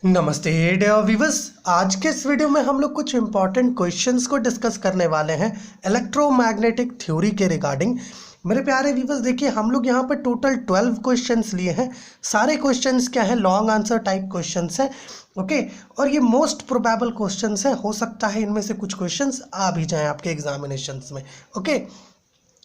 नमस्ते dear viewers. आज के इस वीडियो में हम लोग कुछ इंपॉर्टेंट क्वेश्चंस को डिस्कस करने वाले हैं इलेक्ट्रोमैग्नेटिक थ्योरी के रिगार्डिंग। मेरे प्यारे व्यूअर्स, देखिए हम लोग यहाँ पर टोटल 12 क्वेश्चंस लिए हैं। सारे क्वेश्चंस क्या हैं, लॉन्ग आंसर टाइप क्वेश्चंस हैं। ओके, और ये मोस्ट प्रोबेबल क्वेश्चंस हैं। हो सकता है इनमें से कुछ क्वेश्चंस आ भी जाएँ आपके एग्जामिनेशंस में। ओके,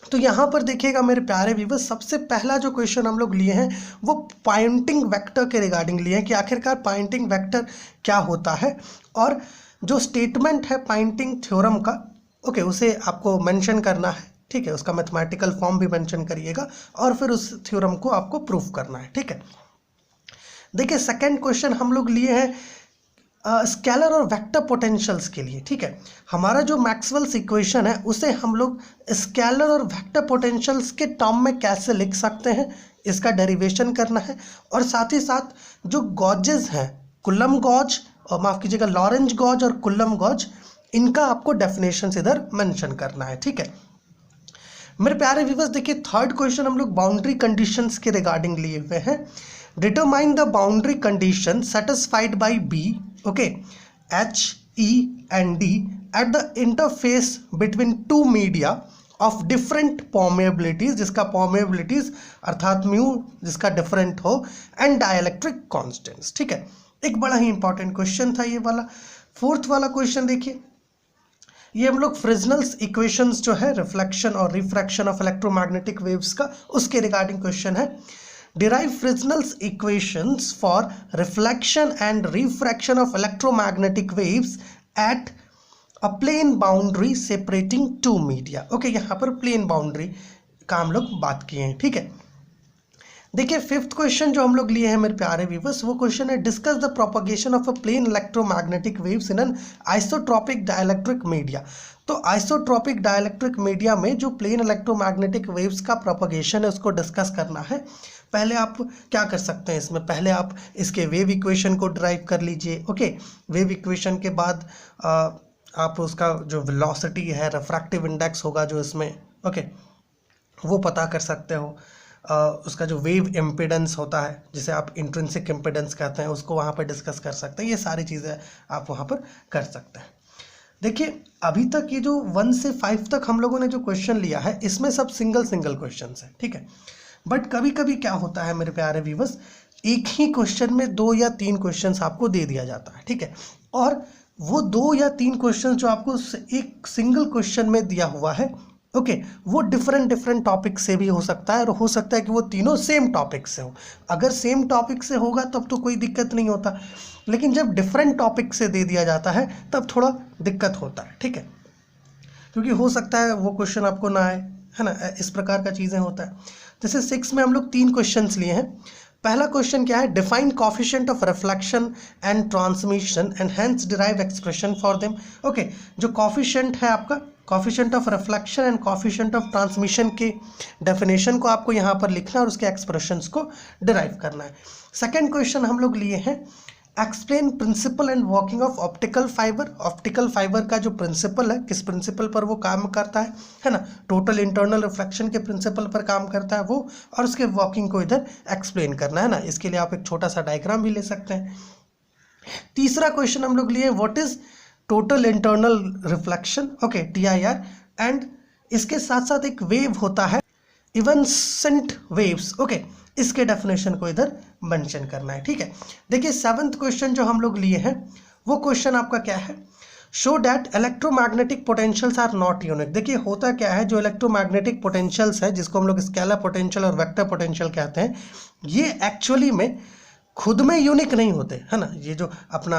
तो यहाँ पर देखिएगा मेरे प्यारे व्यूअर्स, सबसे पहला जो क्वेश्चन हम लोग लिए हैं वो पॉइंटिंग वेक्टर के रिगार्डिंग लिए हैं कि आखिरकार पॉइंटिंग वेक्टर क्या होता है, और जो स्टेटमेंट है पॉइंटिंग थ्योरम का, ओके, उसे आपको मेंशन करना है। ठीक है, उसका मैथमेटिकल फॉर्म भी मेंशन करिएगा और फिर उस थ्योरम को आपको प्रूफ करना है। ठीक है, देखिए सेकेंड क्वेश्चन हम लोग लिए हैं स्केलर और वेक्टर पोटेंशियल्स के लिए। ठीक है, हमारा जो मैक्सवेल्स इक्वेशन है उसे हम लोग स्केलर और वेक्टर पोटेंशियल्स के टर्म में कैसे लिख सकते हैं, इसका डेरिवेशन करना है। और साथ ही साथ जो गॉजेस हैं, कुलम गॉज और माफ़ कीजिएगा लॉरेंज गॉज और कुलम गॉज, इनका आपको डेफिनेशन इधर मेंशन करना है। ठीक है मेरे प्यारे व्यूअर्स, देखिए थर्ड क्वेश्चन हम लोग बाउंड्री कंडीशंस के रिगार्डिंग लिए हुए हैं। Determine the boundary condition satisfied by B, okay, H, E and D at the interface between two media of different permeabilities, जिसका परमेबिलिटीज अर्थात म्यू जिसका डिफरेंट हो, एंड डाइलेक्ट्रिक कांस्टेंट्स। ठीक है, एक बड़ा ही इंपॉर्टेंट क्वेश्चन था ये वाला। फोर्थ वाला क्वेश्चन देखिए, ये हम लोग फ्रिजनल्स इक्वेशंस जो है रिफ्लेक्शन और रिफ्रैक्शन ऑफ इलेक्ट्रोमैग्नेटिक वेव्स का, उसके रिगार्डिंग क्वेश्चन है। Derive Fresnel's equations for reflection and refraction of electromagnetic waves at a plane boundary separating two media. Okay, यहाँ पर प्लेन बाउंड्री का हम लोग बात किए हैं। ठीक है, देखिए फिफ्थ क्वेश्चन जो हम लोग लिए हैं मेरे प्यारे व्यूअर्स, वो क्वेश्चन है discuss the propagation of a plane electromagnetic waves in an isotropic dielectric media. तो आइसोट्रोपिक डाइलेक्ट्रिक मीडिया में जो प्लेन इलेक्ट्रोमैग्नेटिक वेव्स का प्रोपगेशन है उसको डिस्कस करना है। पहले आप क्या कर सकते हैं इसमें, पहले आप इसके वेव इक्वेशन को ड्राइव कर लीजिए। ओके, वेव इक्वेशन के बाद आप उसका जो वेलोसिटी है, रिफ्रैक्टिव इंडेक्स होगा जो इसमें, ओके, वो पता कर सकते हो। उसका जो वेव इम्पिडेंस होता है, जिसे आप इंट्रिंसिक इम्पिडेंस कहते हैं, उसको वहाँ पर डिस्कस कर सकते हैं। ये सारी चीज़ें आप वहाँ पर कर सकते हैं। देखिए अभी तक ये जो 1 से 5 तक हम लोगों ने जो क्वेश्चन लिया है, इसमें सब सिंगल क्वेश्चन है। ठीक है, बट कभी कभी क्या होता है मेरे प्यारे व्यूअर्स, एक ही क्वेश्चन में 2 या 3 क्वेश्चन आपको दे दिया जाता है। ठीक है, और वो 2 या 3 क्वेश्चन जो आपको एक सिंगल क्वेश्चन में दिया हुआ है, ओके, वो डिफरेंट टॉपिक से भी हो सकता है, और हो सकता है कि वो तीनों सेम टॉपिक से हो। अगर सेम टॉपिक से होगा तब तो कोई दिक्कत नहीं होता, लेकिन जब डिफरेंट टॉपिक से दे दिया जाता है तब थोड़ा दिक्कत होता है। ठीक है, क्योंकि हो सकता है वो क्वेश्चन आपको ना आए, है ना, इस प्रकार का चीज़ें होता है। जैसे 6 में हम लोग 3 क्वेश्चंस लिए हैं। पहला क्वेश्चन क्या है, define coefficient of reflection and transmission and hence derive expression for them. Okay, जो कोफिशिएंट है आपका, coefficient of reflection and coefficient of transmission के डेफिनेशन को आपको यहाँ पर लिखना और उसके एक्सप्रेशंस को डिराइव करना है। सेकेंड क्वेश्चन हम लोग लिए हैं, explain principle and working of optical fibre. Optical fibre का जो प्रिंसिपल है, किस प्रिंसिपल पर वो काम करता है ना, टोटल इंटरनल रिफ्लेक्शन के प्रिंसिपल पर काम करता है वो, और उसके वर्किंग को इधर एक्सप्लेन करना है ना। इसके लिए आप एक छोटा सा डायग्राम भी ले सकते हैं। तीसरा क्वेश्चन हम लोग लिए what is total internal reflection, okay, TIR, and इसके साथ साथ एक वेव होता है इवेंसेंट वेव्स। ओके, इसके डेफिनेशन को इधर मेंशन करना है। ठीक है, देखिए 7th क्वेश्चन जो हम लोग लिए हैं वो क्वेश्चन आपका क्या है, show that electromagnetic potentials are not unique. देखिए होता क्या है, जो इलेक्ट्रोमैग्नेटिक पोटेंशियल्स है, जिसको हम लोग स्केलर पोटेंशियल और वेक्टर पोटेंशियल कहते हैं, ये एक्चुअली में खुद में यूनिक नहीं होते, है ना। ये जो अपना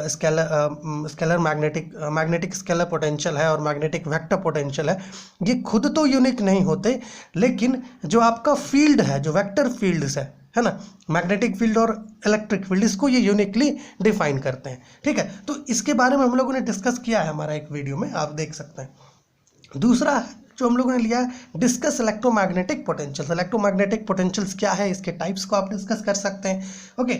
स्केलर मैग्नेटिक स्केलर पोटेंशियल है और मैग्नेटिक वेक्टर पोटेंशियल है, ये खुद तो यूनिक नहीं होते, लेकिन जो आपका फील्ड है, जो वेक्टर फील्ड्स है ना, मैग्नेटिक फील्ड और इलेक्ट्रिक फील्ड, इसको ये यूनिकली डिफाइन करते हैं। ठीक है, तो इसके बारे में हम लोगों ने डिस्कस किया है हमारा एक वीडियो में, आप देख सकते हैं। दूसरा जो हम लोगों ने लिया है, discuss electromagnetic potentials. Electromagnetic potentials क्या है, इसके टाइप्स को आप डिस्कस कर सकते हैं। ओके,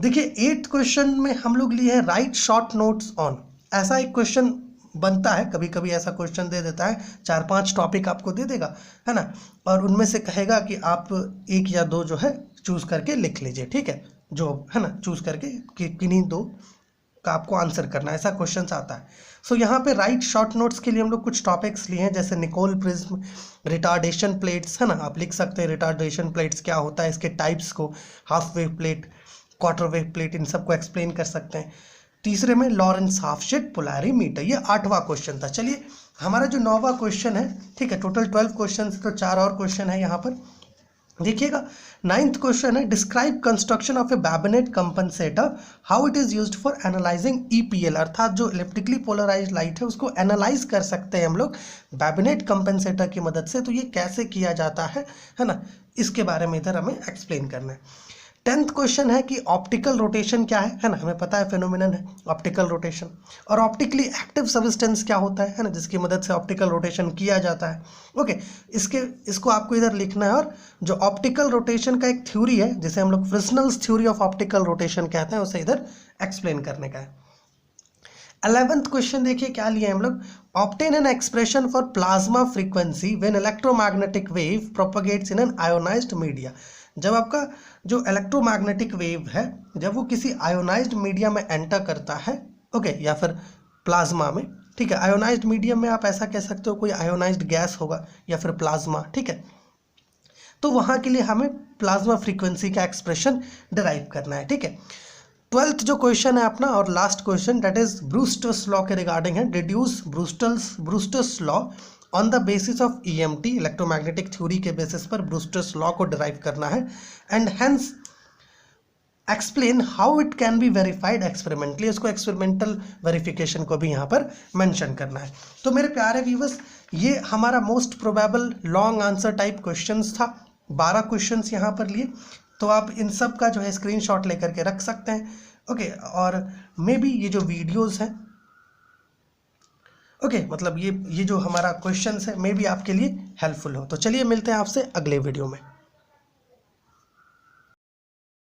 देखिए 8th क्वेश्चन में हम लोग लिए हैं राइट शॉर्ट नोट्स ऑन। ऐसा एक क्वेश्चन बनता है, कभी कभी ऐसा क्वेश्चन दे देता है, 4-5 टॉपिक आपको दे देगा, है ना, और उनमें से कहेगा कि आप 1 या 2 जो है चूज करके लिख लीजिए। ठीक है, जो है ना चूज करके कि किन्हीं दो का आपको आंसर करना है, ऐसा क्वेश्चन आता है। सो यहाँ पे राइट शॉर्ट नोट्स के लिए हम लोग कुछ टॉपिक्स लिए हैं, जैसे निकोल प्रिज्म, रिटार्डेशन प्लेट्स, है ना, आप लिख सकते हैं रिटार्डेशन प्लेट्स क्या होता है, इसके टाइप्स को, half wave plate, quarter wave plate, इन सबको एक्सप्लेन कर सकते हैं। तीसरे में लॉरेंस हाफ शेड पोलैरिमीटर, ये 8वां क्वेश्चन था। चलिए हमारा जो 9वां क्वेश्चन है, ठीक है, टोटल 12 क्वेश्चन, तो 4 और क्वेश्चन है यहाँ पर, देखिएगा। 9th क्वेश्चन है, describe construction of a Babinet compensator, how it is used for analysing EPL, अर्थात जो इलेक्ट्रिकली पोलराइज्ड लाइट है उसको एनालाइज कर सकते हैं हम लोग बैबिनेट कंपनसेटर की मदद से, तो ये कैसे किया जाता है ना, इसके बारे में इधर हमें एक्सप्लेन करना है। 10th क्वेश्चन है कि ऑप्टिकल रोटेशन क्या है ना, हमें पता है फेनोमेनन है ऑप्टिकल रोटेशन, और ऑप्टिकली एक्टिव सब्सटेंस क्या होता है ना, जिसकी मदद से ऑप्टिकल रोटेशन किया जाता है। ओके, इसको आपको इधर लिखना है, और जो ऑप्टिकल रोटेशन का एक थ्योरी है जिसे हम लोग फ्रिस्नेल्स थ्योरी ऑफ ऑप्टिकल रोटेशन कहते हैं, उसे इधर एक्सप्लेन करने का है। 11th क्वेश्चन देखिए क्या लिए हम लोग, obtain an expression for plasma frequency when electromagnetic wave propagates in an ionized media, जब आपका जो इलेक्ट्रोमैग्नेटिक वेव है जब वो किसी आयोनाइज्ड मीडिया में एंटर करता है, ओके, या फिर प्लाज्मा में, ठीक है, आयोनाइज्ड मीडियम में आप ऐसा कह सकते हो कोई आयोनाइज्ड गैस होगा या फिर प्लाज्मा, ठीक है, तो वहाँ के लिए हमें प्लाज्मा फ्रीक्वेंसी का एक्सप्रेशन डिराइव करना है, ठीक है। 12th जो क्वेश्चन है अपना और last question, that is Brewster's law के रिगार्डिंग है, deduce Brewster's law on the basis of EMT, electromagnetic theory के बेसिस पर ब्रूस्टर्स लॉ को डिराइव करना है, and hence explain how it can be verified experimentally, इसको एक्सपेरिमेंटल वेरिफिकेशन को भी यहाँ पर मेंशन करना है। तो मेरे प्यारे व्यूअर्स, ये हमारा most probable long answer type questions था, 12 क्वेश्चंस यहाँ पर लिए, तो आप इन सब का जो है स्क्रीनशॉट लेकर के रख सकते हैं, ओके, और मे बी ये जो वीडियोस हैं, ओके, मतलब ये जो हमारा क्वेश्चंस है मे बी आपके लिए हेल्पफुल हो। तो चलिए मिलते हैं आपसे अगले वीडियो में।